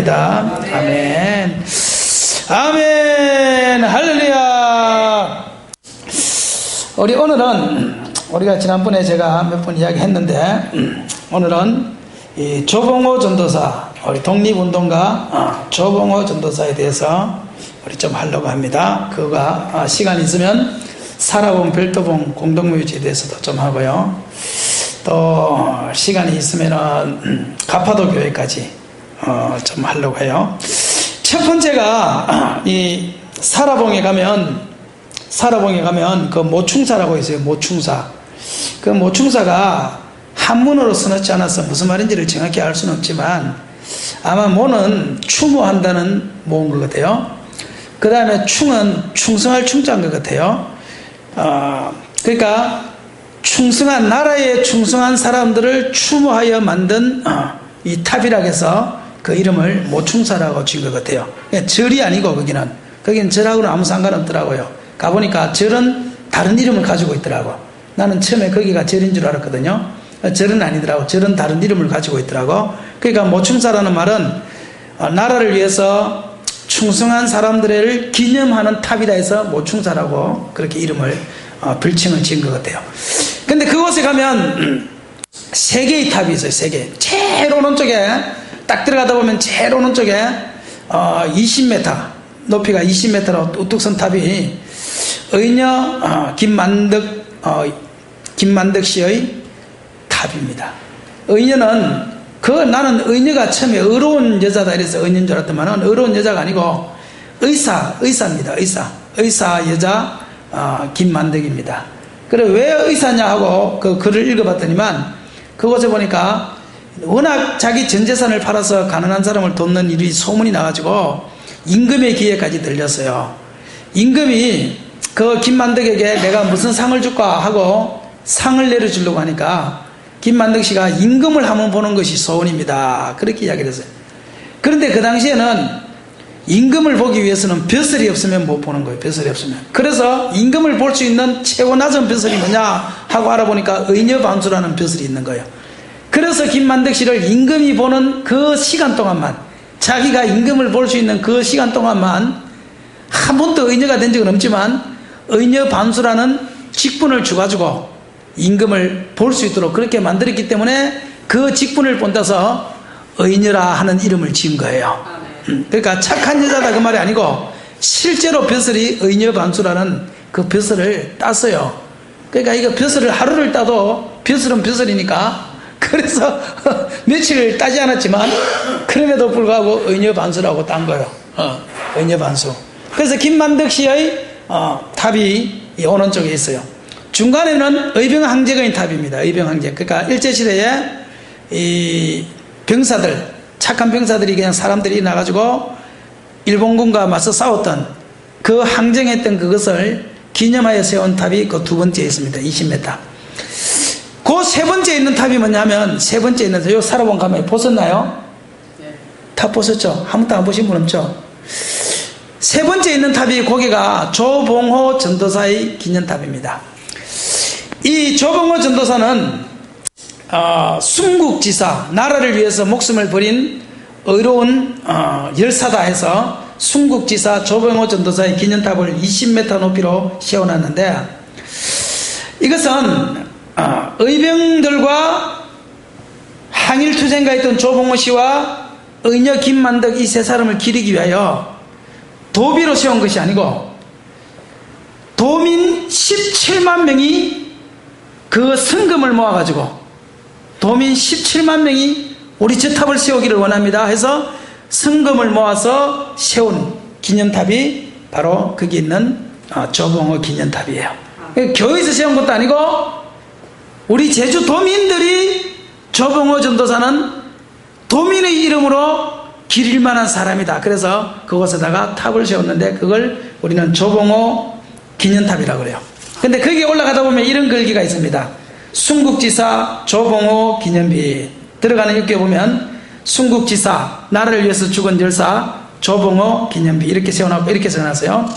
기도합니다. 아멘. 아멘. 할렐루야. 오늘은 우리가 지난번에 제가 몇 번 이야기했는데 오늘은 이 조봉호 전도사, 우리 독립운동가 조봉호 전도사에 대해서 우리 좀 하려고 합니다. 그가 시간이 있으면 살아본 별도봉 공동묘지에 대해서도 좀 하고요. 또 시간이 있으면은 가파도 교회까지 좀 하려고 해요. 첫 번째가 이 살아봉에 가면 그 모충사라고 있어요. 모충사. 그 모충사가 한문으로 써놓지 않아서 무슨 말인지를 정확히 알 수는 없지만 아마 모는 추모한다는 모인 것 같아요. 그 다음에 충은 충성할 충자인 것 같아요. 그러니까 충성한, 나라에 충성한 사람들을 추모하여 만든 이 탑이라고 해서 그 이름을 모충사라고 지은 것 같아요. 절이 아니고 거기는 절하고는 아무 상관없더라고요. 가보니까 절은 다른 이름을 가지고 있더라고. 나는 처음에 거기가 절인 줄 알았거든요. 절은 아니더라고. 절은 다른 이름을 가지고 있더라고. 그러니까 모충사라는 말은 나라를 위해서 충성한 사람들을 기념하는 탑이라 해서 모충사라고 그렇게 이름을 별칭을 지은 것 같아요. 근데 그곳에 가면 세 개의 탑이 있어요. 세 개. 제일 오른쪽에 딱 들어가다 보면 제일 오른쪽에 20m 높이가 20m로 우뚝 선 탑이 의녀 김만덕 씨의 탑입니다. 의녀는 나는 의녀가 처음에 의로운 여자다 이래서 의녀인 줄 알았더만은 의로운 여자가 아니고 의사입니다. 의사 여자 김만덕입니다. 그래 왜 의사냐 하고 그 글을 읽어봤더니만 그곳에 보니까 워낙 자기 전 재산을 팔아서 가난한 사람을 돕는 일이 소문이 나가지고 임금의 귀에까지 들렸어요. 임금이 그 김만덕에게 내가 무슨 상을 줄까 하고 상을 내려주려고 하니까 김만덕 씨가 임금을 한번 보는 것이 소원입니다. 그렇게 이야기를 했어요. 그런데 그 당시에는 임금을 보기 위해서는 벼슬이 없으면 못 보는 거예요. 벼슬이 없으면. 그래서 임금을 볼 수 있는 최고 낮은 벼슬이 뭐냐 하고 알아보니까 의녀반수라는 벼슬이 있는 거예요. 그래서 김만덕 씨를 임금이 보는 그 시간 동안만, 자기가 임금을 볼 수 있는 그 시간 동안만 한 번도 의녀가 된 적은 없지만 의녀반수라는 직분을 주가지고 임금을 볼 수 있도록 그렇게 만들었기 때문에 그 직분을 본따서 의녀라 하는 이름을 지은 거예요. 그러니까 착한 여자다 그 말이 아니고 실제로 벼슬이 의녀반수라는 그 벼슬을 땄어요. 그러니까 이거 벼슬을 하루를 따도 벼슬은 벼슬이니까 그래서 며칠을 따지 않았지만 그럼에도 불구하고 의녀반수라고 딴 거예요. 의녀반수. 그래서 김만덕 씨의 탑이 이 오른쪽에 있어요. 중간에는 의병항제거인 탑입니다. 의병항제. 그러니까 일제시대에 이 병사들, 착한 병사들이 그냥 사람들이 나가지고 일본군과 맞서 싸웠던 그 항쟁했던 그것을 기념하여 세운 탑이 그 두 번째에 있습니다. 20m. 그 세 번째에 있는 탑이 뭐냐면, 세 번째에 있는 요 살아본 가면 보셨나요? 네. 탑 보셨죠? 한 번도 안 보신 분 없죠? 세 번째에 있는 탑이 거기가 조봉호 전도사의 기념탑입니다. 이 조봉호 전도사는 순국지사, 나라를 위해서 목숨을 버린 의로운 열사다 해서 순국지사 조봉호 전도사의 기념탑을 20m 높이로 세워놨는데, 이것은 의병들과 항일투쟁가 했던 조봉호 씨와 의녀 김만덕 이 세 사람을 기리기 위하여 도비로 세운 것이 아니고 도민 17만 명이 그 성금을 모아가지고 도민 17만 명이 우리 저 탑을 세우기를 원합니다 해서 성금을 모아서 세운 기념탑이 바로 거기 있는 조봉호 기념탑이에요. 교회에서 세운 것도 아니고 우리 제주 도민들이 조봉호 전도사는 도민의 이름으로 기릴 만한 사람이다. 그래서 그곳에다가 탑을 세웠는데 그걸 우리는 조봉호 기념탑이라고 그래요. 근데 거기에 올라가다 보면 이런 글귀가 있습니다. 순국지사 조봉호 기념비. 들어가는 입구에 보면 순국지사, 나라를 위해서 죽은 열사 조봉호 기념비 이렇게 세워놨고 이렇게 써놨어요.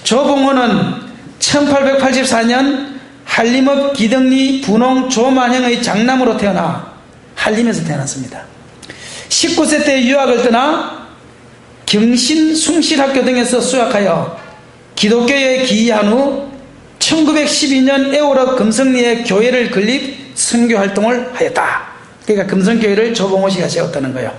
조봉호는 1884년 한림읍 기덕리 분홍 조만형의 장남으로 태어나 한림에서 태어났습니다. 19세 때 유학을 떠나 경신 숭실학교 등에서 수학하여 기독교에 기이한 후 1912년 에오르 금성리에 교회를 건립 선교활동을 하였다. 그러니까 금성교회를 조봉호 씨가 세웠다는 거예요.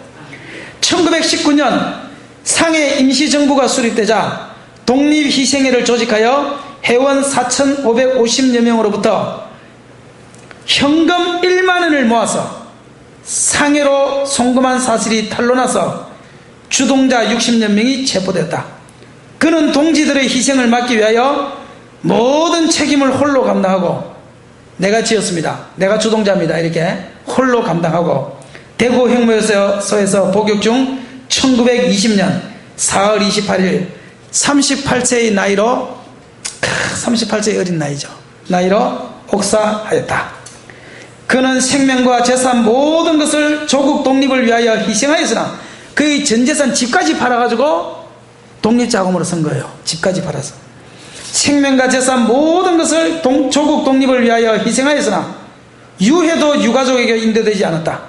1919년 상해 임시정부가 수립되자 독립희생회를 조직하여 회원 4,550여 명으로부터 현금 1만 원을 모아서 상해로 송금한 사실이 탄로나서 주동자 60여 명이 체포되었다. 그는 동지들의 희생을 막기 위하여 모든 책임을 홀로 감당하고, 내가 지었습니다, 내가 주동자입니다, 이렇게 홀로 감당하고 대구 형무소에서 복역 중 1920년 4월 28일 38세의 나이로, 38세의 어린 나이로 옥사하였다. 그는 생명과 재산 모든 것을 조국 독립을 위하여 희생하였으나 그의 전재산 집까지 팔아가지고 독립자금으로 쓴 거예요. 집까지 팔아서 생명과 재산 모든 것을 조국 독립을 위하여 희생하였으나 유해도 유가족에게 인도되지 않았다.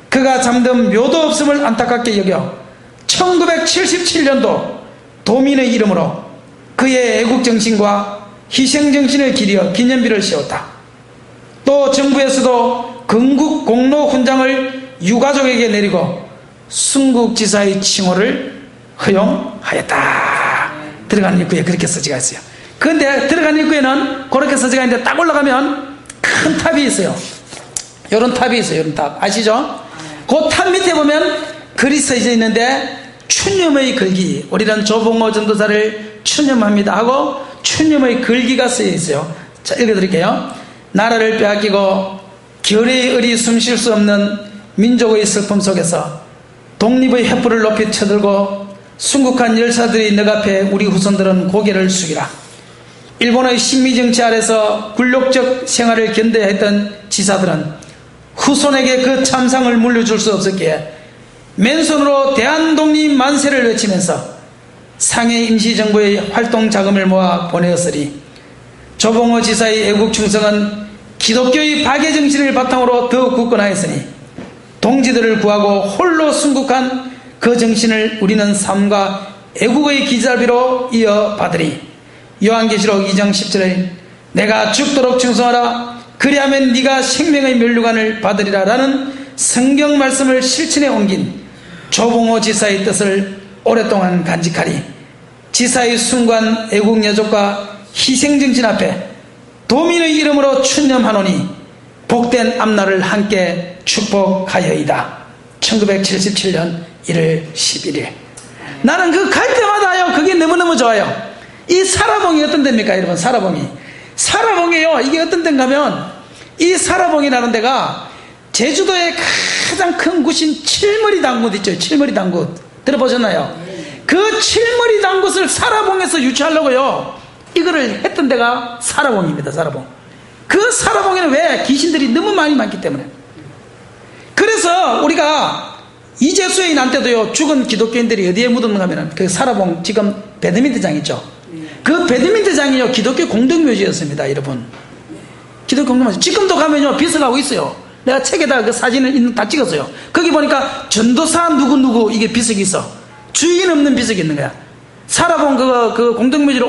그가 잠든 묘도 없음을 안타깝게 여겨 1977년도 도민의 이름으로 그의 애국정신과 희생정신을 기리어 기념비를 세웠다. 또 정부에서도 건국 공로 훈장을 유가족에게 내리고 순국지사의 칭호를 허용하였다. 들어가는 입구에 그렇게 써지가 있어요. 그런데 들어가는 입구에는 그렇게 써지가 있는데 딱 올라가면 큰 탑이 있어요. 이런 탑이 있어요. 이런 탑 아시죠? 그 탑 밑에 보면 글이 써져 있는데 추념의 글기, 우리는 조봉호 전도사를 추념합니다 하고 추념의 글기가 쓰여 있어요. 자, 읽어드릴게요. 나라를 빼앗기고 결의의 을이 숨쉴 수 없는 민족의 슬픔 속에서 독립의 횃불을 높이 쳐들고 순국한 열사들이 너 앞에 우리 후손들은 고개를 숙이라. 일본의 식민정치 아래서 굴욕적 생활을 견뎌야 했던 지사들은 후손에게 그 참상을 물려줄 수 없었기에 맨손으로 대한독립 만세를 외치면서 상해 임시정부의 활동 자금을 모아 보내었으리 조봉호 지사의 애국 충성은 기독교의 박애정신을 바탕으로 더욱 굳건하였으니 동지들을 구하고 홀로 순국한 그 정신을 우리는 삶과 애국의 기자비로 이어받으리. 요한계시록 2장 10절에 내가 죽도록 충성하라 그리하면 네가 생명의 면류관을 받으리라 라는 성경 말씀을 실천에 옮긴 조봉호 지사의 뜻을 오랫동안 간직하리. 지사의 순관 애국여족과 희생정신 앞에 도민의 이름으로 추념하노니 복된 앞날을 함께 축복하여이다. 1977년 1월 11일. 나는 그 갈 때마다요 그게 너무너무 좋아요. 이 사라봉이 어떤 데입니까 여러분? 사라봉이요 이게 어떤 데인가 하면 이 사라봉이라는 데가 제주도의 가장 큰 굿인 칠머리 당굿 있죠. 칠머리 당굿 들어보셨나요? 그 칠머리 당굿을 사라봉에서 유치하려고요 이거를 했던 데가 사라봉입니다. 사라봉. 그 사라봉에는 왜? 귀신들이 너무 많기 때문에. 그래서 우리가 이재수의 난 때도요 죽은 기독교인들이 어디에 묻었는가 하면 그 사라봉 지금 배드민턴장 있죠. 그 배드민턴장이요 기독교 공동묘지였습니다. 여러분 기독교 공동묘지 지금도 가면요 비석하고 있어요. 내가 책에다 그 사진을 다 찍었어요. 거기 보니까 전도사 누구누구 이게 비석이 있어. 주인 없는 비석이 있는 거야. 사라봉 그 공동묘지를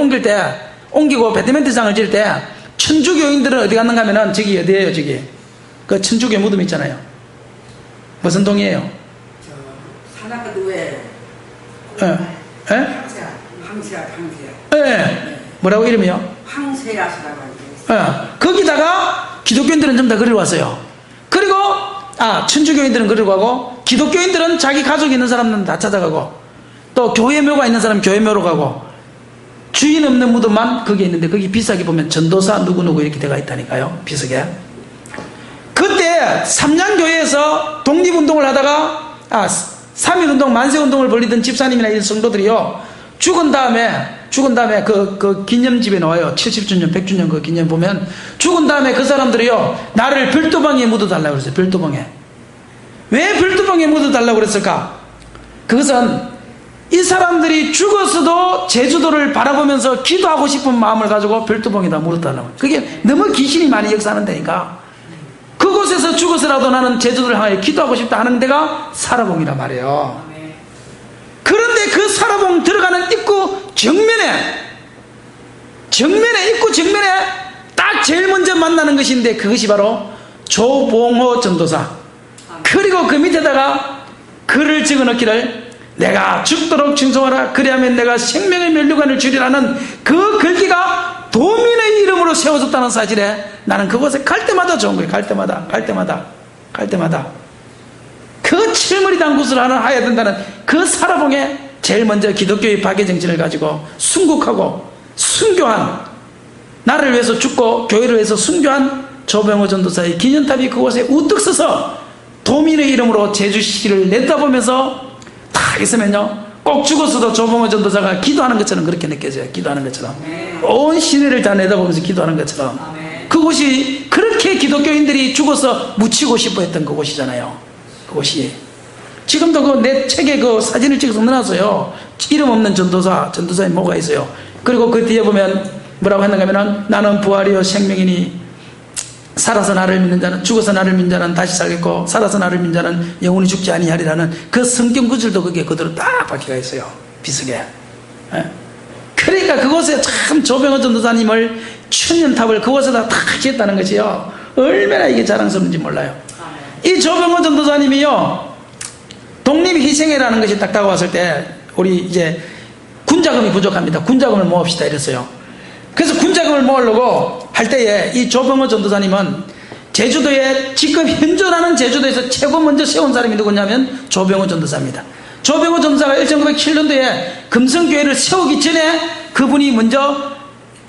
옮기고 배드민턴장을 지을 때 천주교인들은 어디 갔는가 하면은 저기 어디에요 저기 그 천주교 무덤 있잖아요. 무슨 동이에요? 산악가 누구예요? 황세야. 예. 뭐라고 이름이요? 황세야시라고 하는데. 거기다가 기독교인들은 전부 다 그리러 왔어요. 그리고 천주교인들은 그리러 가고 기독교인들은 자기 가족이 있는 사람들은 다 찾아가고 또 교회묘가 있는 사람은 교회묘로 가고 주인 없는 무덤만 거기에 있는데 거기 비석에 보면 전도사 누구누구 이렇게 되어 있다니까요. 비석에. 그때 삼양교회에서 독립운동을 하다가 3.1운동 만세운동을 벌리던 집사님이나 이런 성도들이요 죽은 다음에 그 기념집에 나와요. 70주년 100주년 그 기념 보면 죽은 다음에 그 사람들이요 나를 별도방에 묻어달라고 그랬어요. 별도방에. 왜 별도방에 묻어달라고 그랬을까? 그것은 이 사람들이 죽었어도 제주도를 바라보면서 기도하고 싶은 마음을 가지고 별도방에다 묻어달라고. 그게 너무 귀신이 많이 역사하는 데니까 그곳에서 죽어서라도 나는 제주도를 향해 기도하고 싶다 하는 데가 사라봉이란 말이에요. 그런데 그 사라봉 들어가는 입구 입구 정면에 딱 제일 먼저 만나는 것인데 그것이 바로 조봉호 전도사. 그리고 그 밑에다가 글을 적어 넣기를 내가 죽도록 충성하라 그리하면 내가 생명의 면류관을 주리라는 그 글귀가 도민의 이름으로 세워졌다는 사실에 나는 그곳에 갈 때마다 좋은 거예요. 갈 때마다 그 칠머리 당굿을 하나 해야 된다는 그 사라봉에 제일 먼저 기독교의 박애정신을 가지고 순국하고 순교한, 나를 위해서 죽고 교회를 위해서 순교한 조병호 전도사의 기념탑이 그곳에 우뚝 서서 도민의 이름으로 제주시를 내다보면서 딱 있으면요, 꼭 죽었어도 조병호 전도사가 기도하는 것처럼 그렇게 느껴져요. 기도하는 것처럼 온 시내를 다 내다보면서 기도하는 것처럼. 그곳이 그렇게 기독교인들이 죽어서 묻히고 싶어 했던 그곳이잖아요. 그곳이 지금도 그 내 책에 그 사진을 찍어서 넣어놨어요. 이름 없는 전도사의 모가 있어요. 그리고 그 뒤에 보면 뭐라고 했는가 하면은 나는 부활이요 생명이니 살아서 나를 믿는 자는, 죽어서 나를 믿는 자는 다시 살겠고 살아서 나를 믿는 자는 영원히 죽지 아니하리라는 그 성경 구절도 그게 그대로 딱 박혀가 있어요. 비석에. 그러니까 그곳에 참 조병호 전도사님을 천년탑을 그곳에다 탁 지었다는 것이요, 얼마나 이게 자랑스러운지 몰라요. 이 조병호 전도사님이요, 독립희생회라는 것이 딱 다가왔을 때 우리 이제 군자금이 부족합니다. 군자금을 모읍시다 이랬어요. 그래서 군자금을 모으려고 할 때에 이 조병호 전도사님은 제주도에 지금 현존하는 제주도에서 최고 먼저 세운 사람이 누구냐면 조병호 전도사입니다. 조병호 전도사가 1907년도에 금성교회를 세우기 전에 그분이 먼저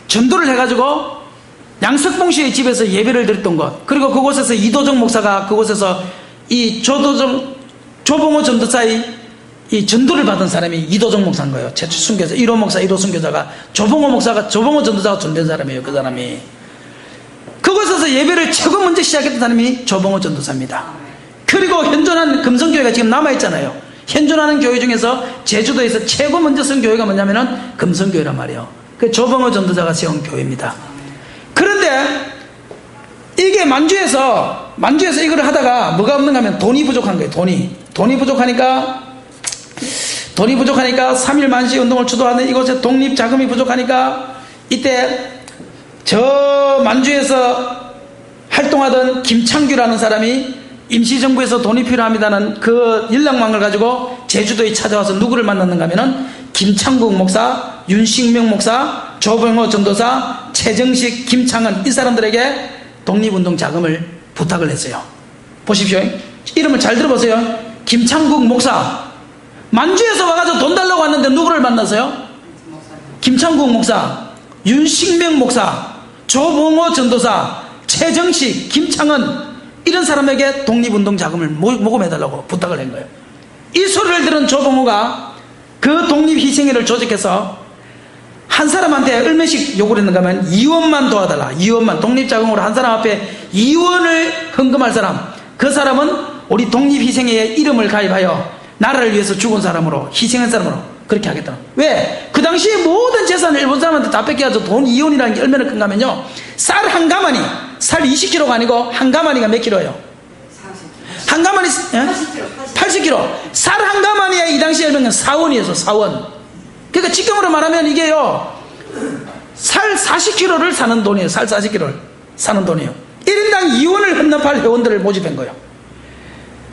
전도를 해가지고 양석봉 씨의 집에서 예배를 드렸던 것, 그리고 그곳에서 이도정 목사가 그곳에서 이 조병호 전도사의 이 전도를 받은 사람이 이도정 목사인 거예요. 제주 순교자 1호 목사 1호 순교자가 조병호 전도사가 전된 사람이에요. 그 사람이 그곳에서 예배를 최고 먼저 시작했던 사람이 조병호 전도사입니다. 그리고 현존한 금성교회가 지금 남아있잖아요. 현존하는 교회 중에서 제주도에서 최고 먼저 쓴 교회가 뭐냐면은 금성교회란 말이에요. 그 조병호 전도사가 세운 교회입니다. 그런데 이게 만주에서 이걸 하다가 뭐가 없는가 하면 돈이 부족한 거예요. 돈이 부족하니까 3일 만시 운동을 주도하는 이곳에 독립 자금이 부족하니까 이때 저 만주에서 활동하던 김창규라는 사람이 임시정부에서 돈이 필요합니다는 그 연락망을 가지고 제주도에 찾아와서 누구를 만났는가 하면은 김창국 목사, 윤식명 목사, 조병호 전도사, 최정식, 김창은, 이 사람들에게 독립운동 자금을 부탁을 했어요. 보십시오. 이름을 잘 들어보세요. 김창국 목사, 만주에서 와가지고 돈 달라고 왔는데 누구를 만났어요? 김창국 목사, 윤식명 목사, 조병호 전도사, 최정식, 김창은, 이런 사람에게 독립운동 자금을 모금해달라고 부탁을 한 거예요. 이 소리를 들은 조병호가 그 독립희생회를 조직해서 한 사람한테 얼마씩 요구를 했는가 하면 2원만 도와달라. 2원만. 독립자금으로 한 사람 앞에 2원을 헌금할 사람, 그 사람은 우리 독립희생회에 이름을 가입하여 나라를 위해서 죽은 사람으로, 희생한 사람으로 그렇게 하겠다. 왜? 그 당시에 모든 재산을 일본 사람한테 다 뺏겨가지고 돈 2원이라는 게 얼마나 큰가 하면요, 쌀 한 가마니, 살 20kg가 아니고 한 가마니가 몇 킬로예요? 한 가마니 80kg. 쌀 한 가마니에 이 당시에 얼마면 4원이었어. 4원. 그러니까 지금으로 말하면 이게요, 살 40kg를 사는 돈이에요. 살 40kg를 사는 돈이에요. 1인당 2원을 헌납할 회원들을 모집한 거예요.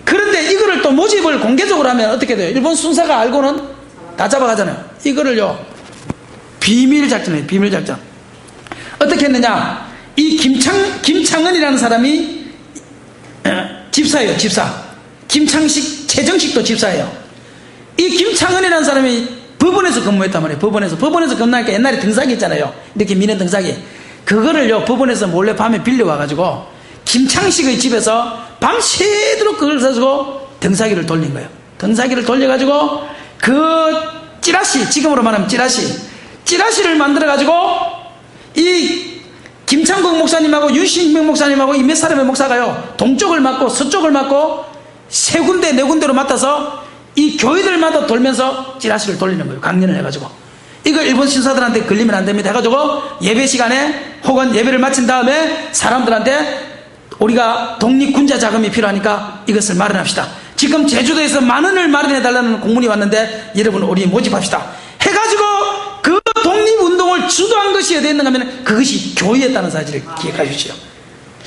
그런데 이거를 또 모집을 공개적으로 하면 어떻게 돼요? 일본 순사가 알고는 다 잡아가잖아요. 이거를요, 비밀작전이에요. 비밀작전. 어떻게 했느냐, 이 김창은이라는 사람이 집사예요. 집사. 김창식, 최정식도 집사예요. 이 김창은이라는 사람이 법원에서 근무했단 말이에요. 법원에서 근무하니까 옛날에 등사기 있잖아요. 이렇게 미는 등사기. 그거를요, 법원에서 몰래 밤에 빌려와가지고 김창식의 집에서 밤새도록 그걸 사주고 등사기를 돌린 거예요. 등사기를 돌려가지고 그 찌라시, 지금으로 말하면 찌라시를 만들어가지고 이 김창국 목사님하고 윤신명 목사님하고 이 몇 사람의 목사가요, 동쪽을 맡고 서쪽을 맡고 세 군데 네 군데로 맡아서 이 교회들마다 돌면서 찌라시를 돌리는 거예요. 강연을 해가지고. 이거 일본 신사들한테 걸리면 안 됩니다 해가지고 예배 시간에 혹은 예배를 마친 다음에 사람들한테 우리가 독립군자 자금이 필요하니까 이것을 마련합시다. 지금 제주도에서 10,000원을 마련해달라는 공문이 왔는데 여러분 우리 모집합시다 해가지고 그 독립운동을 주도한 것이 어디에 있는가 하면 그것이 교회였다는 사실을 기억하십시오.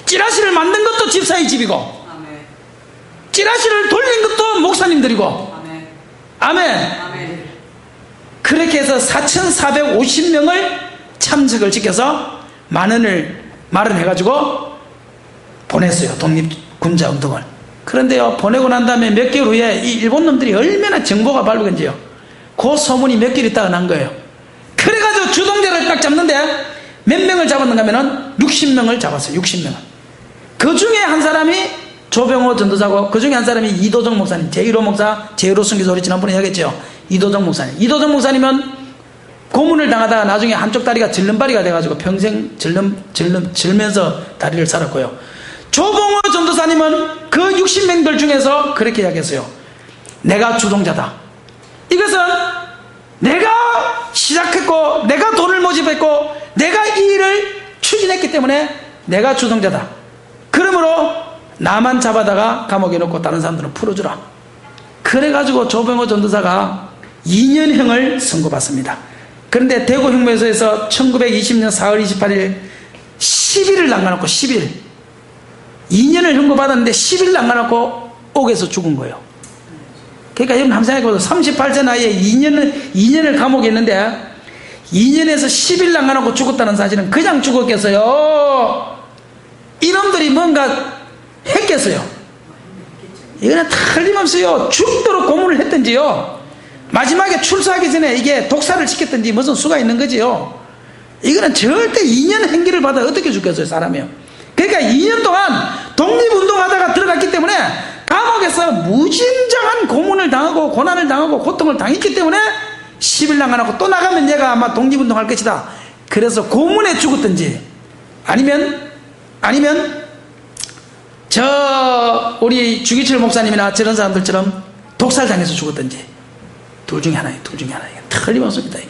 찌라시를 만든 것도 집사의 집이고 아멘. 찌라시를 돌린 것도 목사님들이고 아멘. 아멘. 아멘. 그렇게 해서 4,450명을 참석을 시켜서 10,000원을 마련해가지고 보냈어요. 독립군자 운동을. 그런데요 보내고 난 다음에 몇 개월 후에 이 일본 놈들이 얼마나 정보가 바르건지요. 그 소문이 몇 개월 있다가 난 거예요. 그래가지고 주동자를 딱 잡는데 몇 명을 잡았는가 하면은 60명을 잡았어요. 60명을. 그 중에 한 사람이 조병호 전도사고 그 중에 한 사람이 이도정 목사님, 제1호 목사, 제1호 선교사 우리 지난번에 이야기했죠. 이도정 목사님. 이도정 목사님은 고문을 당하다가 나중에 한쪽 다리가 절름발이가 돼가지고 평생 절면서 다리를 살았고요. 조봉호 전도사님은 그 60명들 중에서 그렇게 이야기했어요. 내가 주동자다. 이것은 내가 시작했고 내가 돈을 모집했고 내가 이 일을 추진했기 때문에 내가 주동자다. 그러므로 나만 잡아다가 감옥에 넣고 다른 사람들은 풀어주라. 그래가지고 조병호 전도사가 2년형을 선고받습니다. 그런데 대구형무소에서 1920년 4월 28일 10일을 남겨놓고 10일 2년을 형고받았는데 10일 남겨놓고 옥에서 죽은 거예요. 그러니까 여러분 한번 생각해보세요. 38세 나이에 2년을 감옥에 있는데 2년에서 10일 남겨놓고 죽었다는 사실은 그냥 죽었겠어요? 이놈들이 뭔가 했겠어요? 이거는 틀림없어요. 죽도록 고문을 했든지요 마지막에 출소하기 전에 이게 독사를 시켰든지 무슨 수가 있는 거지요. 이거는 절대 2년 행기를 받아 어떻게 죽겠어요 사람이요. 그러니까 2년 동안 독립운동하다가 들어갔기 때문에 감옥에서 무진장한 고문을 당하고 고난을 당하고 고통을 당했기 때문에 10일 남겨놓고 또 나가면 얘가 아마 독립운동할 것이다. 그래서 고문에 죽었든지 아니면 우리 주기철 목사님이나 저런 사람들처럼 독살당해서 죽었든지 둘 중에 하나예요. 둘 중에 하나예요. 틀림없습니다. 이게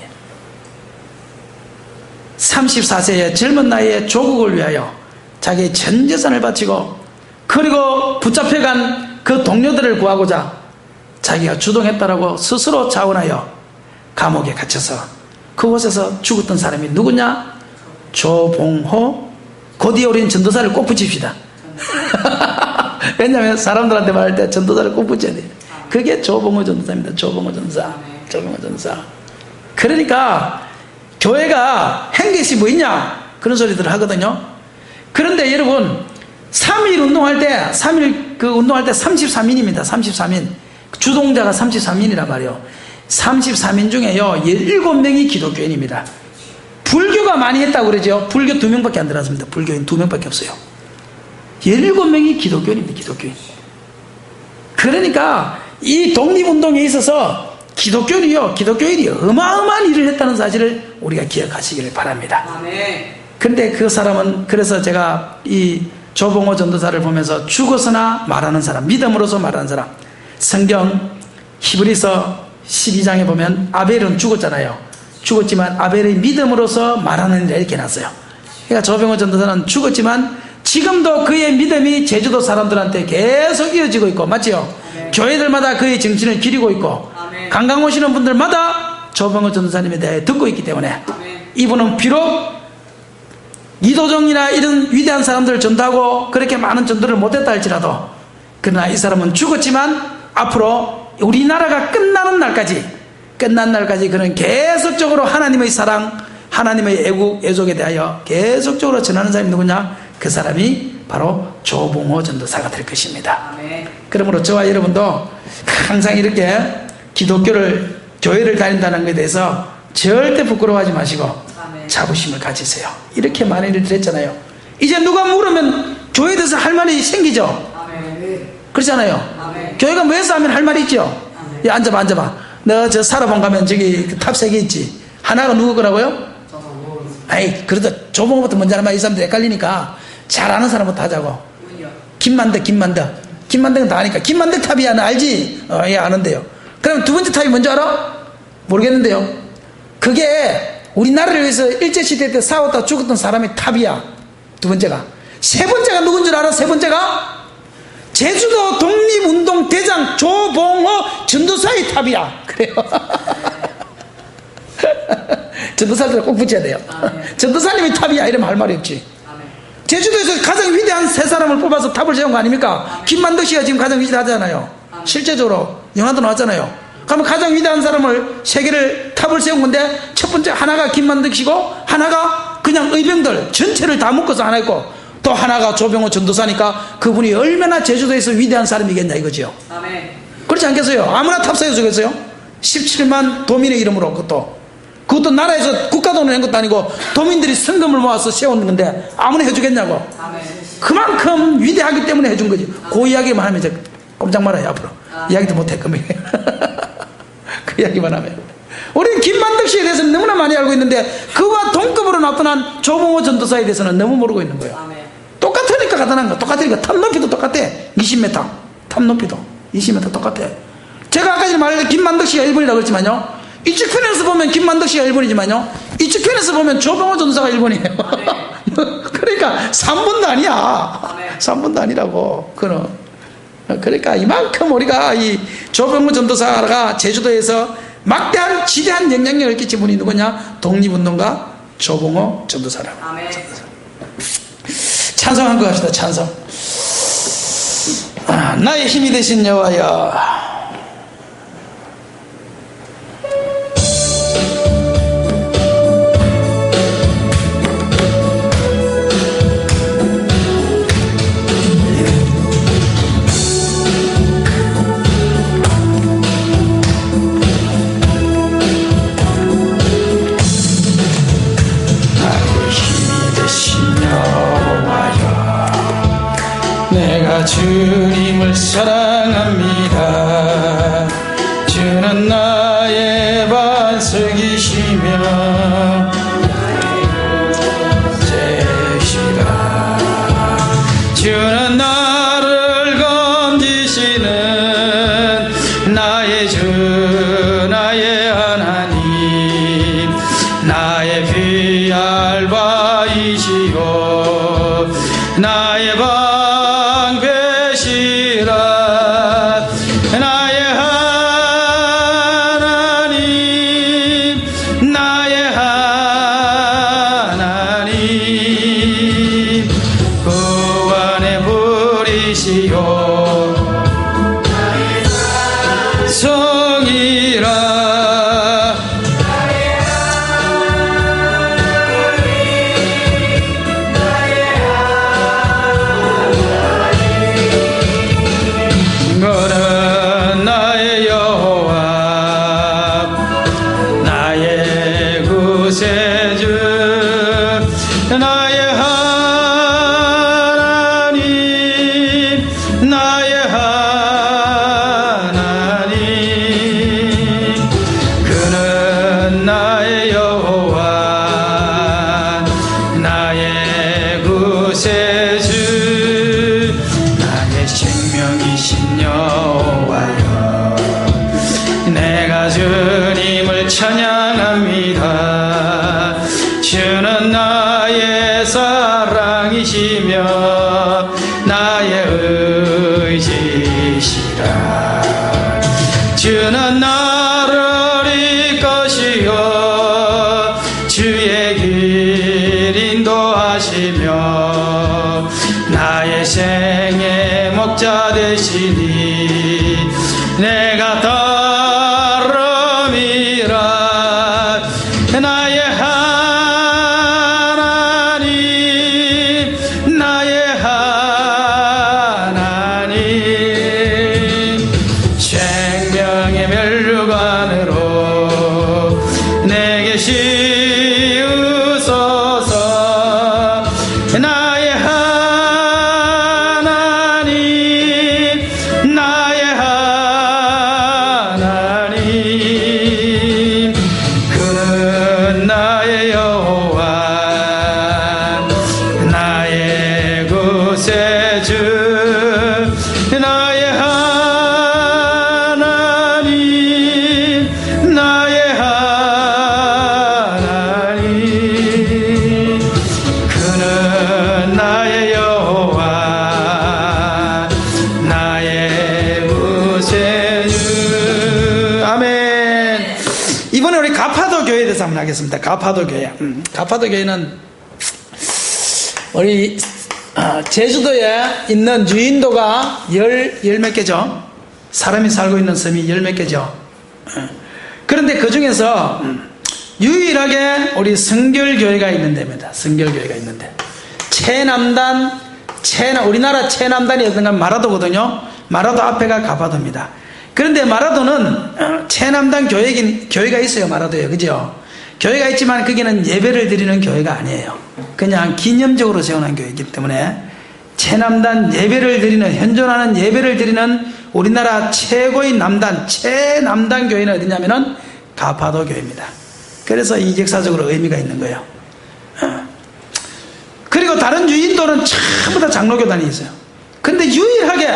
34세의 젊은 나이에 조국을 위하여 자기의 전 재산을 바치고 그리고 붙잡혀간 그 동료들을 구하고자 자기가 주동했다라고 스스로 자원하여 감옥에 갇혀서 그곳에서 죽었던 사람이 누구냐? 조봉호. 곧이어 우리는 전도사를 꼭 붙입시다. 왜냐하면 사람들한테 말할 때 전도사를 꼭 붙여야 돼요. 그게 조봉호 전도사입니다. 조봉호 전도사. 조봉호 전도사. 그러니까 교회가 한 것이 뭐 있냐? 그런 소리들을 하거든요. 그런데 여러분 3.1 운동할 때 3.1 그 운동할 때 33인입니다. 33인. 주동자가 33인이란 말이에요. 33인 중에요 17명이 기독교인입니다. 불교가 많이 했다고 그러죠. 불교 2명밖에 안 들어왔습니다. 불교인 2명밖에 없어요. 17명이 기독교인입니다. 기독교인. 그러니까 이 독립운동에 있어서 기독교인이 어마어마한 일을 했다는 사실을 우리가 기억하시기를 바랍니다. 그런데 그 사람은 그래서 제가 이 조봉호 전도사를 보면서 죽어서나 말하는 사람, 믿음으로서 말하는 사람, 성경 히브리서 12장에 보면 아벨은 죽었잖아요. 죽었지만 아벨의 믿음으로서 말하는 일 이렇게 놨어요. 그러니까 조병호 전도사는 죽었지만 지금도 그의 믿음이 제주도 사람들한테 계속 이어지고 있고 맞죠? 교회들마다 그의 정신을 기리고 있고 관광 오시는 분들마다 조병호 전도사님에 대해 듣고 있기 때문에 이분은 비록 이도정이나 이런 위대한 사람들을 전도하고 그렇게 많은 전도를 못했다 할지라도 그러나 이 사람은 죽었지만 앞으로 우리나라가 끝난 날까지 그는 계속적으로 하나님의 사랑, 하나님의 애국에 대하여 계속적으로 전하는 사람이 누구냐? 그 사람이 바로 조봉호 전도사가 될 것입니다. 그러므로 저와 여러분도 항상 이렇게 교회를 다닌다는 것에 대해서 절대 부끄러워하지 마시고 자부심을 가지세요. 이렇게 많은 일을 했잖아요. 이제 누가 물으면 교회에 대해서 할 말이 생기죠. 그렇잖아요. 교회가 뭐해서 하면 할 말이 있죠. 야, 앉아봐. 너 저 살아본 가면 저기 탑 3개 있지. 하나가 누구 거라고요? 아이, 그래도 조봉호부터 먼저 하면 이 사람들 헷갈리니까 잘 아는 사람부터 하자고. 김만덕은 다 아니까. 김만덕 탑이야, 너 알지? 예, 아는데요. 그럼 두 번째 탑이 뭔지 알아? 모르겠는데요. 그게 우리나라를 위해서 일제시대 때 싸웠다 죽었던 사람이 탑이야. 두 번째가. 세 번째가 누군 줄 알아? 세 번째가? 제주도 독립운동 대장 조봉호 전도사의 탑이야. 그래요. 전도사들 꼭 붙여야 돼요. 전도사님이 탑이야 이러면 할 말이 없지. 제주도에서 가장 위대한 세 사람을 뽑아서 탑을 세운 거 아닙니까? 김만덕 씨가 지금 가장 위대하잖아요. 실제적으로 영화도 나왔잖아요. 그러면 가장 위대한 사람을 세 개를 탑을 세운 건데, 첫 번째 하나가 김만덕 씨고, 하나가 그냥 의병들 전체를 다 묶어서 하나 있고, 또 하나가 조병호 전도사니까 그분이 얼마나 제주도에서 위대한 사람이겠냐 이거죠. 그렇지 않겠어요? 아무나 탑 세워주겠어요? 17만 도민의 이름으로. 그것도 나라에서 국가 돈을 낸 것도 아니고 도민들이 성금을 모아서 세운 건데 아무나 해주겠냐고. 그만큼 위대하기 때문에 해준 거지. 그 이야기만 하면 이제 꼼짝 말아요. 앞으로 이야기도 못할 겁니다. 그 이야기만 하면 우리는 김만덕 씨에 대해서는 너무나 많이 알고 있는데, 그와 동급으로 나타난 조봉호 전도사에 대해서는 너무 모르고 있는 거예요. 똑같으니까 가다난 거. 똑같으니까 탑 높이도 똑같아. 20m 탑 높이도 20m 똑같아. 제가 아까 전에 말했던 김만덕 씨가 1번이라고 했지만요, 이쪽 편에서 보면 김만덕 씨가 1번이지만요, 이쪽 편에서 보면 조병호 전도사가 1번이에요. 그러니까 3번도 아니야. 3번도 아니라고. 그러니까 이만큼 우리가 이 조병호 전도사가 제주도에서 막대한 지대한 영향력을 끼친 분이 누구냐? 독립운동가 조병호 전도사라고. 찬송 한 거 합시다. 찬송. 나의 힘이 되신 여호와여, 내가 주님을 사랑합니다. 주는 나의 반석이시며 제시라. 주는 나를 건지시는 나의 주, 나의 하나님, 나의 피알바이시오, 나의 나의 하나님, 나의 하나님, 구원의 불이시오, 성이라. 나의 하나님, 나의 하나님, 그는 나의 여호와, 나의 구세주, 나의 생명이신 여호와여, 내가 주님을 찬양합니다. 주는 나의 사랑이시며 나의 의지시라. 주는 나를 이끄시어 주의 길 인도하시며 나의 생의 목자 되시니 내가 따름이라. 나의 하나님, 나의 하나님, 생명의 멸류관으로 내게 씌우소서. 나의 하나님, 나의 하나님, 이번에 우리 가파도 교회에 대해서 한번 하겠습니다. 가파도 교회. 가파도 교회는 우리 제주도에 있는 유인도가 열 몇 개죠. 사람이 살고 있는 섬이 열 몇 개죠. 그런데 그 중에서 유일하게 우리 성결교회가 있는 데입니다. 성결교회가 있는데 우리나라 최남단이 어떤가 마라도거든요. 마라도 앞에가 가파도입니다. 그런데 마라도는 최남단 교회가 있어요. 마라도에, 그죠? 교회가 있지만 거기는 예배를 드리는 교회가 아니에요. 그냥 기념적으로 세워놓은 교회이기 때문에 최남단 예배를 드리는, 현존하는 예배를 드리는 우리나라 최고의 최남단 교회는 어디냐면은 가파도 교회입니다. 그래서 이 역사적으로 의미가 있는 거예요. 그리고 다른 유인도는 전부 다 장로교단이 있어요. 근데 유일하게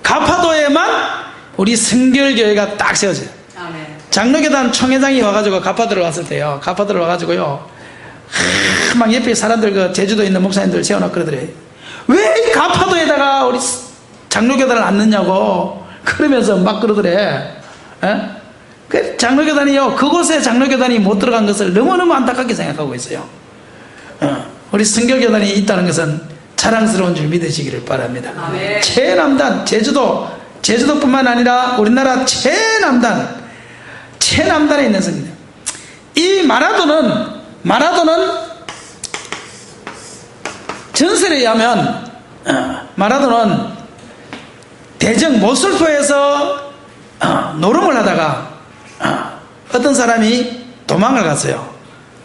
가파도에만 우리 성결교회가 딱 세워져요. 아멘. 장로교단 총회장이 와가지고 가파도를 왔을 때요. 가파도를 와가지고요. 막 옆에 사람들, 그 제주도에 있는 목사님들 세워놓고 그러더래요. 왜 이 가파도에다가 우리 장로교단을 앉느냐고 그러면서 막 그러더래. 그 장로교단이요. 그곳에 장로교단이 못 들어간 것을 너무너무 안타깝게 생각하고 있어요. 우리 성결교단이 있다는 것은 자랑스러운 줄 믿으시기를 바랍니다. 아멘. 최남단, 제주도뿐만 아니라 우리나라 최남단에 있는 성입니다. 이 마라도는 전설에 의하면 마라도는 대정 모술포에서 노름을 하다가 어떤 사람이 도망을 갔어요.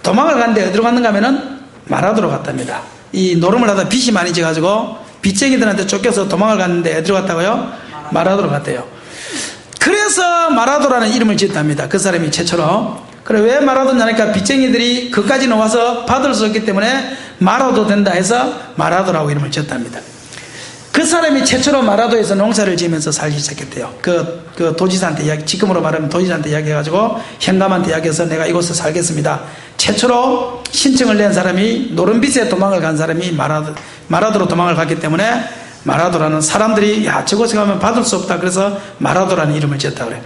도망을 갔는데 어디로 갔는가 하면은 마라도로 갔답니다. 이 노름을 하다 빚이 많이 져가지고 빚쟁이들한테 쫓겨서 도망을 갔는데 어디로 갔다고요? 마라도로 갔대요. 그래서 마라도라는 이름을 지었답니다. 그 사람이 최초로. 그래, 왜 마라도냐니까 빚쟁이들이 그까지는 와서 받을 수 없기 때문에 마라도 된다 해서 마라도라고 이름을 지었답니다. 그 사람이 최초로 마라도에서 농사를 지으면서 살기 시작했대요. 그 도지사한테 지금으로 말하면 도지사한테 이야기해가지고 현감한테 이야기해서 내가 이곳에 살겠습니다. 최초로 신청을 낸 사람이 노름빚에 도망을 간 사람이 마라도로 도망을 갔기 때문에 마라도라는, 사람들이 야 저곳에 가면 받을 수 없다 그래서 마라도라는 이름을 지었다 그래요.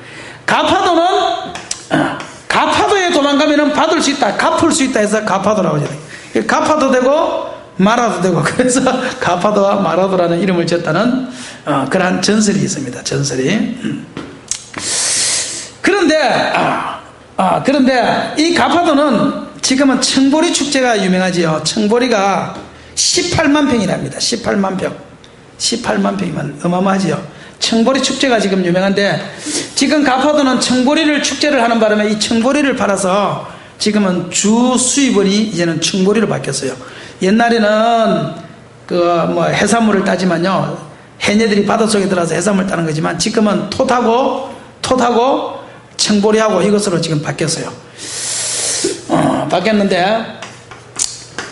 가파도에 도망가면 받을 수 있다, 갚을 수 있다 해서 가파도라고 하잖아요. 가파도 되고 마라도 되고, 그래서 가파도와 마라도라는 이름을 지었다는 그러한 전설이 있습니다. 전설이. 그런데 이 가파도는 지금은 청보리 축제가 유명하지요. 청보리가 18만 평이랍니다. 18만 평이면 어마어마하지요. 청보리 축제가 지금 유명한데, 지금 가파도는 청보리를 축제를 하는 바람에 이 청보리를 팔아서 지금은 주 수입원이 이제는 청보리로 바뀌었어요. 옛날에는 해산물을 따지만요, 해녀들이 바닷속에 들어가서 해산물 따는 거지만 지금은 톳하고 청보리하고 이것으로 지금 바뀌었어요. 바뀌었는데,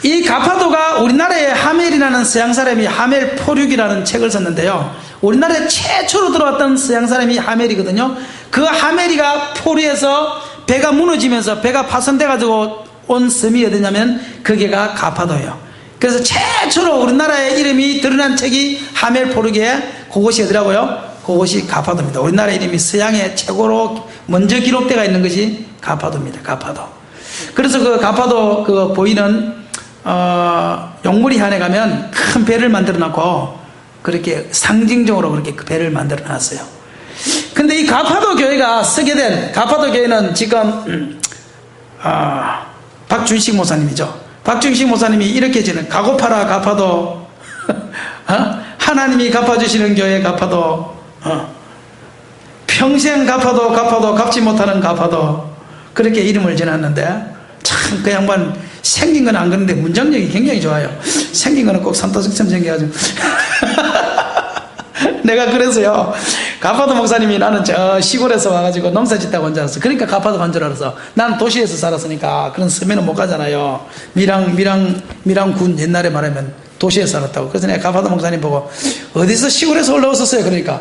이 가파도가 우리나라에 하멜이라는 서양 사람이 하멜 포륙이라는 책을 썼는데요. 우리나라에 최초로 들어왔던 서양 사람이 하멜이거든요. 그 하멜이가 포류에서 배가 무너지면서 배가 파손돼가지고 온 섬이 어디냐면 거기가 가파도예요. 그래서 최초로 우리나라의 이름이 드러난 책이 하멜 포륙에, 그곳이 어디라고요? 그곳이 가파도입니다. 우리나라 이름이 서양에 최고로 먼저 기록되어 있는 것이 가파도입니다. 가파도. 그래서 그 가파도 그 보이는 용무리 한에 가면 큰 배를 만들어 놨고 그렇게 상징적으로 그렇게 그 배를 만들어 놨어요. 근데 이 가파도 교회가 쓰게 된, 가파도 교회는 지금 박준식 목사님이죠. 박준식 목사님이 이렇게 지는, 가고파라 가파도 하나님이 갚아주시는 교회 가파도, 평생 가파도 갚지 못하는 가파도, 그렇게 이름을 지났는데 참 그 양반 생긴 건 안 그런데 문장력이 굉장히 좋아요. 생긴 거는 꼭 산도적처럼 생겨가지고 내가 그래서요, 가파도 목사님이 나는 저 시골에서 와가지고 농사 짓다고 온 줄 알았어. 그러니까 가파도 간 줄 알았어. 나는 도시에서 살았으니까 그런 섬에는 못 가잖아요. 밀양군 옛날에 말하면 도시에서 살았다고. 그래서 내가 가파도 목사님 보고 어디서 시골에서 올라왔었어요. 그러니까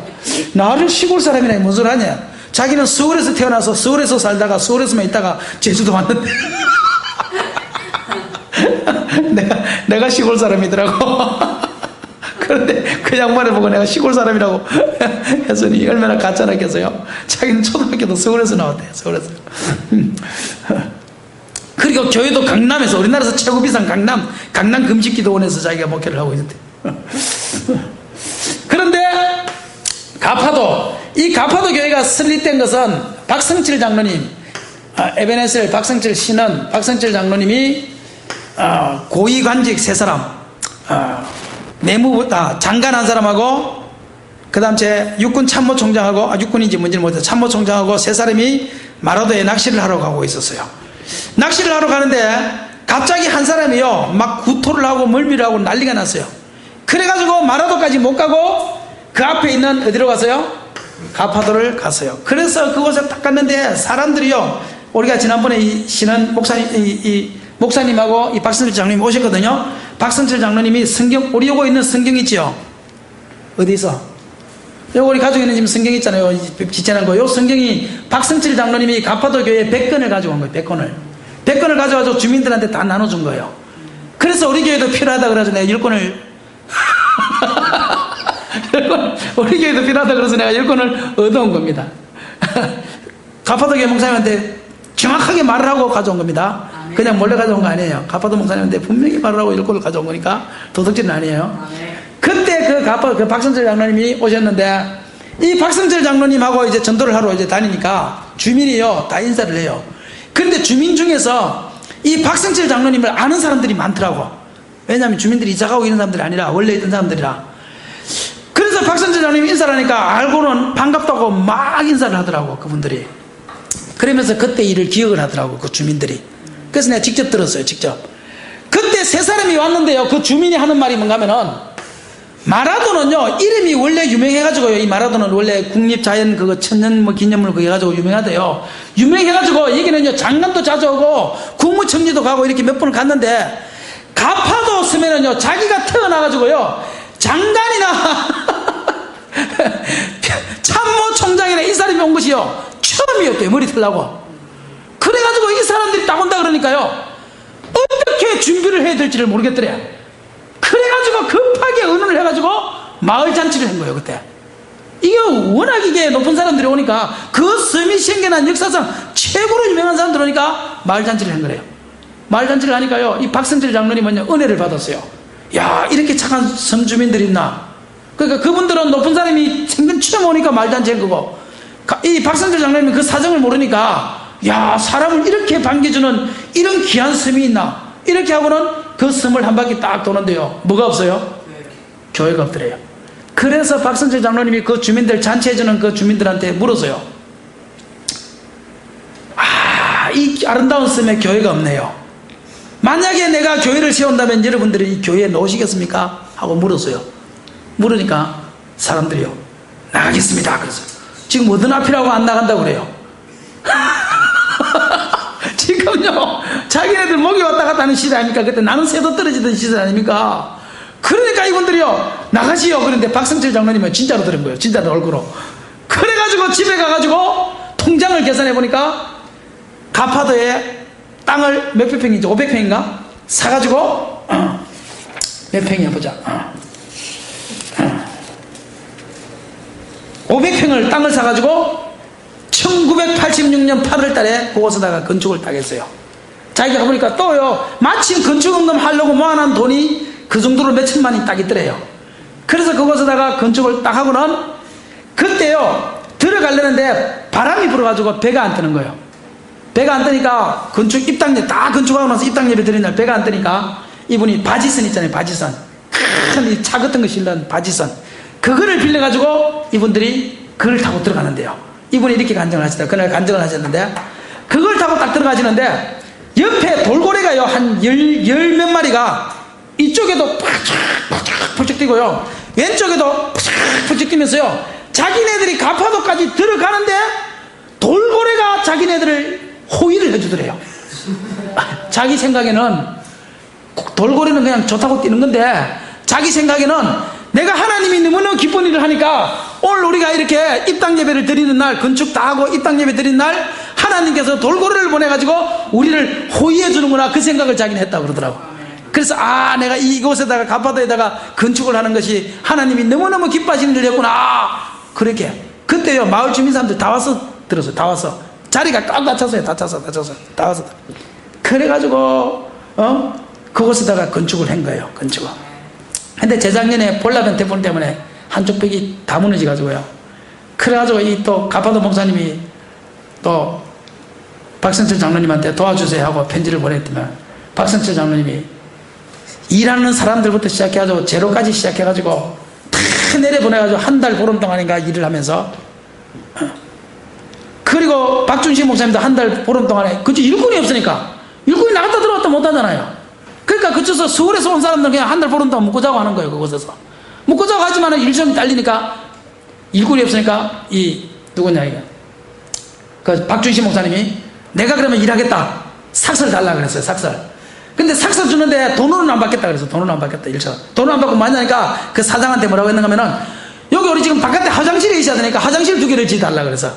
나를 시골 사람이나 뭔 소리 하냐. 자기는 서울에서 태어나서 서울에서 살다가 서울에서만 있다가 제주도 왔는데 내가 시골 사람이더라고. 그런데 그 양반을 보고 내가 시골 사람이라고 했으니 얼마나 가짜나겠어요. 자기는 초등학교도 서울에서 나왔대요. 서울에서. 그리고 교회도 강남에서, 우리나라에서 최고 비싼 강남 금식기도원에서 자기가 목회를 하고 있는데. 그런데 이 가파도 교회가 설립된 것은 박성칠 장로님, 에베네셀 박성칠 신은 박성칠 장로님이 고위관직 세 사람, 장관 한 사람하고 그 다음 제 육군 참모총장하고, 육군인지 뭔지는 모르겠어요. 참모총장하고 세 사람이 마라도에 낚시를 하러 가고 있었어요. 낚시를 하러 가는데 갑자기 한 사람이요 막 구토를 하고 멀미를 하고 난리가 났어요. 그래가지고 마라도까지 못 가고 그 앞에 있는 어디로 갔어요? 가파도를 갔어요. 그래서 그곳에 딱 갔는데 사람들이요, 우리가 지난번에 이 신은 목사님하고 이 박성철 장로님이 오셨거든요. 박성철 장로님이 성경, 우리 요거 있는 성경 있지요? 어디 있어? 요거 우리 가지고 있는 지금 성경 있잖아요. 지체난 거. 요 성경이 박성철 장로님이 가파도 교회에 100권을 가지고 온 거예요. 100권을 가져가지고 주민들한테 다 나눠준 거예요. 그래서 우리 교회도 필요하다 그래서 내가 10권을 우리 교회도 필요하다 그래서 내가 10권을 얻어온 겁니다. 가파도 교회 목사님한테 정확하게 말을 하고 가져온 겁니다. 그냥 몰래 가져온 거 아니에요. 가파도 목사님한테 분명히 말을 하고 10권을 가져온 거니까 도둑질은 아니에요. 그때 그 박성철 장로님이 오셨는데, 이 박성철 장로님하고 이제 전도를 하러 이제 다니니까 주민이요 다 인사를 해요. 그런데 주민 중에서 이 박성철 장로님을 아는 사람들이 많더라고. 왜냐하면 주민들이 이사 가고 이런 사람들이 아니라 원래 있던 사람들이라. 그래서 박성철 장로님이 인사를 하니까 알고는 반갑다고 막 인사를 하더라고, 그분들이. 그러면서 그때 일을 기억을 하더라고, 그 주민들이. 그래서 내가 직접 들었어요. 직접. 그때 세 사람이 왔는데요, 그 주민이 하는 말이 뭔가 하면은, 마라도는요 이름이 원래 유명해가지고요, 이 마라도는 원래 국립자연 그거 천년 뭐 기념물 그거 해가지고 유명하대요. 유명해가지고 여기는요 장관도 자주 오고 국무총리도 가고 이렇게 몇 번을 갔는데, 가파도 쓰면은요 자기가 태어나가지고요 장관이나 참모총장이나 이 사람이 온 것이요 처음이었대요. 머리 틀라고. 그래가지고 이 사람들이 딱 온다 그러니까요 어떻게 준비를 해야 될지를 모르겠더래. 그래가지고 급하게 의논을 해가지고 마을 잔치를 한 거예요. 그때 이게 워낙 이게 높은 사람들이 오니까, 그 섬이 생겨난 역사상 최고로 유명한 사람들 오니까 마을 잔치를 한 거래요. 마을 잔치를 하니까요 이 박성철 장로님은요 은혜를 받았어요. 야, 이렇게 착한 섬 주민들이 있나. 그러니까 그분들은 높은 사람이 생전 처음 오니까 마을 잔치 한 거고, 이 박성철 장로님은 그 사정을 모르니까, 야, 사람을 이렇게 반겨주는 이런 귀한 섬이 있나, 이렇게 하고는 그 섬을 한 바퀴 딱 도는데요 뭐가 없어요? 교회가 없더래요. 그래서 박성철 장로님이 그 주민들 잔치해주는 그 주민들한테 물었어요. 이 아름다운 섬에 교회가 없네요. 만약에 내가 교회를 세운다면 여러분들이 이 교회에 나오시겠습니까? 하고 물었어요. 물으니까 사람들이요 나가겠습니다. 그래서 지금 어떤 앞이라고 안 나간다고 그래요. 지금요 자기네들 목이 왔다 갔다 하는 시대 아닙니까? 그때 나는 새도 떨어지던 시대 아닙니까? 그러니까 이분들이요 나가시오. 그런데 박성철 장로님은 진짜로 들은 거예요. 진짜로 얼굴로. 그래가지고 집에 가가지고 통장을 계산해 보니까 가파도에 땅을 몇 평이죠? 500평인가? 사가지고 몇 평이야 보자. 500평을 땅을 사가지고 1986년 8월 달에 그곳에다가 건축을 딱 했어요. 자기가 가보니까 또요 마침 건축원금 하려고 모아놓은 돈이 그 정도로 몇 천만이 딱 있더래요. 그래서 그곳에다가 건축을 딱 하고는, 그때요 들어가려는데 바람이 불어가지고 배가 안 뜨는 거예요. 배가 안 뜨니까 건축 입당료 다 건축하고 나서 입당료를 드린 날 배가 안 뜨니까 이분이 바지선 있잖아요. 바지선, 큰 이 차 같은 거 실는 바지선, 그거를 빌려가지고 이분들이 그걸 타고 들어가는데요. 이분이 이렇게 간증을 하시다. 그날 간증을 하셨는데, 그걸 타고 딱 들어가시는데 옆에 돌고래가요 한 열 몇 마리가 이쪽에도 펄쩍 뛰고요 왼쪽에도 펄쩍 뛰면서요 자기네들이 가파도까지 들어가는데 돌고래가 자기네들을 호위를 해주더래요. 자기 생각에는 돌고래는 그냥 좋다고 뛰는 건데, 자기 생각에는 내가 하나님이 너무너무 기쁜 일을 하니까 오늘 우리가 이렇게 입당 예배를 드리는 날, 건축 다 하고 입당 예배 드리는 날 하나님께서 돌고래를 보내가지고 우리를 호위해 주는구나, 그 생각을 자기는 했다고 그러더라고. 그래서 내가 이곳에다가 가파도에다가 건축을 하는 것이 하나님이 너무너무 기뻐하시는 일이었구나. 그렇게 그때요 마을 주민 사람들 다 와서 들었어요. 다 와서 자리가 꽉 닫혔어요. 다 와서 그래가지고 그곳에다가 건축을 한 거예요. 건축을. 근데 재작년에 볼라벤 태풍 때문에 한쪽 벽이 다 무너져 가지고요. 그래가지고 이 또 가파도 목사님이 또 박선철 장로님한테 도와주세요 하고 편지를 보냈더만 박선철 장로님이 일하는 사람들부터 시작해가지고 제로까지 시작해가지고 다 내려보내가지고 한 달 보름 동안인가 일을 하면서 그리고 박준식 목사님도 한 달 보름 동안에 그쪽 일꾼이 없으니까 일꾼이 나갔다 들어왔다 못하잖아요. 그러니까 그쪽에서 서울에서 온 사람들은 그냥 한 달 보름 동안 묵고 자고 하는 거예요. 그곳에서 묵고 자고 하지만 일정이 딸리니까 일꾼이 없으니까 누구냐 이게 그 박준식 목사님이 내가 그러면 일하겠다 삭설 달라 그랬어요. 삭설. 근데 삭설 주는데 돈으로는 안 받겠다 그래서 돈으로는 안 받겠다 1차 돈을 안 받고 뭐하냐니까 그 사장한테 뭐라고 했는가 하면은 여기 우리 지금 바깥에 화장실에 있어야 되니까 화장실 2개를 지달라 그래서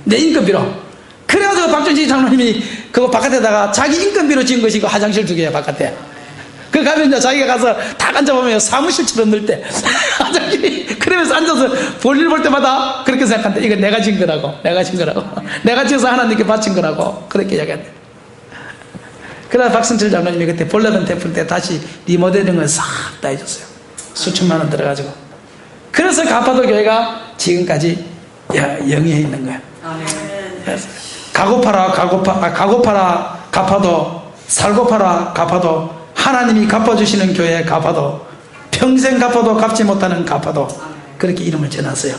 내 인건비로. 그래가지고 박준식 장로님이 그거 바깥에다가 자기 인건비로 지은 것이 그 화장실 2개야 바깥에. 그 가면 이제 자기가 가서 딱 앉아보면 사무실처럼 늘 때 화장실이 그러면서 앉아서 볼일 볼 때마다 그렇게 생각한대. 이거 내가 지은 거라고 내가 지어서 하나님께 바친 거라고 그렇게 이야기한대. 그러다 박선철 장로님이 그때 볼라벤 태풍 때 다시 리모델링을 싹 다 해줬어요. 수천만 원 들어가지고. 그래서 가파도 교회가 지금까지 영위해 있는 거야. 가고파라 가파도 살고파라 가파도 하나님이 갚아주시는 교회 가파도 평생 갚아도 갚지 못하는 가파도 그렇게 이름을 전했어요.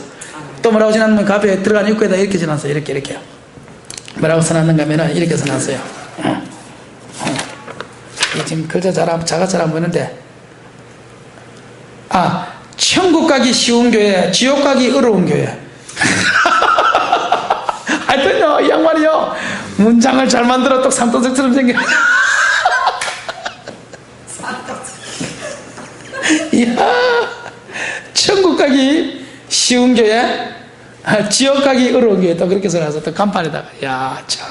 또 뭐라고 전하면 그 앞에 들어간 입구에다 이렇게 전했어요. 이렇게 뭐라고 써놨는가 하면 이렇게 써놨어요. 지금 글자 자가 잘 안 보이는데 천국 가기 쉬운 교회 지옥 가기 어려운 교회. 하여튼요 이 양반이요 문장을 잘 만들어 또 산토색처럼 생겨. 이야 천국 가기 쉬운 교회 지옥 가기 어려운 교회 또 그렇게 써놔서 또 간판에다가 야참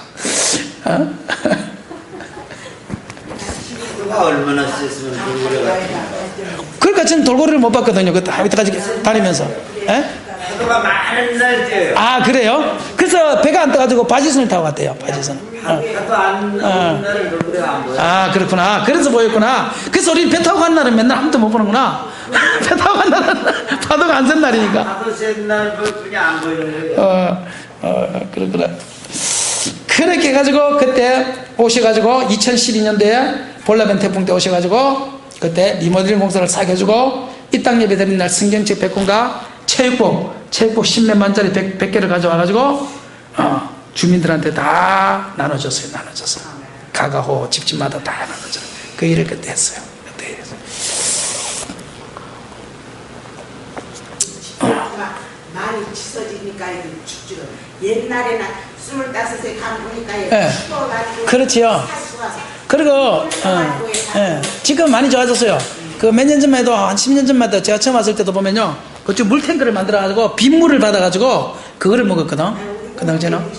얼마나 쓰셨으면 돌고래가 그러니까 저는 돌고래를 못 봤거든요. 그때 이때까지 다니면서. 파도가 많은 날이에요. 그래요? 그래서 배가 안 떠가지고 바지선을 타고 갔대요. 바지선. 파도 안 오는 날은 돌고래가 안 보여. 그렇구나. 그래서 보였구나. 그래서 우리 배 타고 간 날은 맨날 아무도 못 보는구나. 배 타고 간 날은 파도가 안 센 날이니까. 파도 센 날 그냥 안 보이는 거예요. 그렇구나. 그렇게 해가지고 그때 오셔가지고 2012년도에 볼라벤 태풍 때 오셔가지고 그때 리모델링 공사를 싹 해주고 이 땅 예배 드린 날 성경책 100권과 체육복 10몇만 짜리 100개를 가져와가지고 주민들한테 다 나눠줬어요. 가가호 집집마다 다 나눠줬어요. 그 일을 그때 했어요. 많이 찢어지니까 죽지로 옛날에는 25세 간 보니까 추워가지고 그렇지요. 그리고 지금 많이 좋아졌어요. 그 몇 년 전만 해도 한 10년 전만 해도 제가 처음 왔을 때도 보면요 그쪽 물탱크를 만들어가지고 빗물을 받아가지고 그거를 먹었거든. 그 당시에는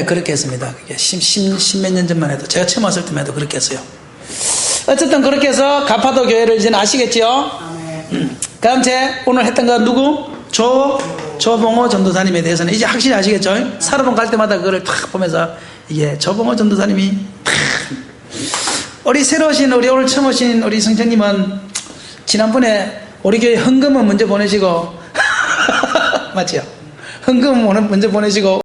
그렇게 했습니다. 그게 10몇 년 전만 해도 제가 처음 왔을 때만 해도 그렇게 했어요. 어쨌든 그렇게 해서 가파도 교회를 이제 아시겠죠? 그다음 제 오늘 했던 거 누구? 조봉호 전도사님에 대해서는 이제 확실히 아시겠죠? 사르본 갈 때마다 그거를 탁 보면서 이게 조봉호 전도사님이 우리 새로 오신 우리 오늘 처음 오신 우리 성천님은 지난번에 우리 교회 헌금은 먼저 보내시고 맞지요? 헌금은 먼저 보내시고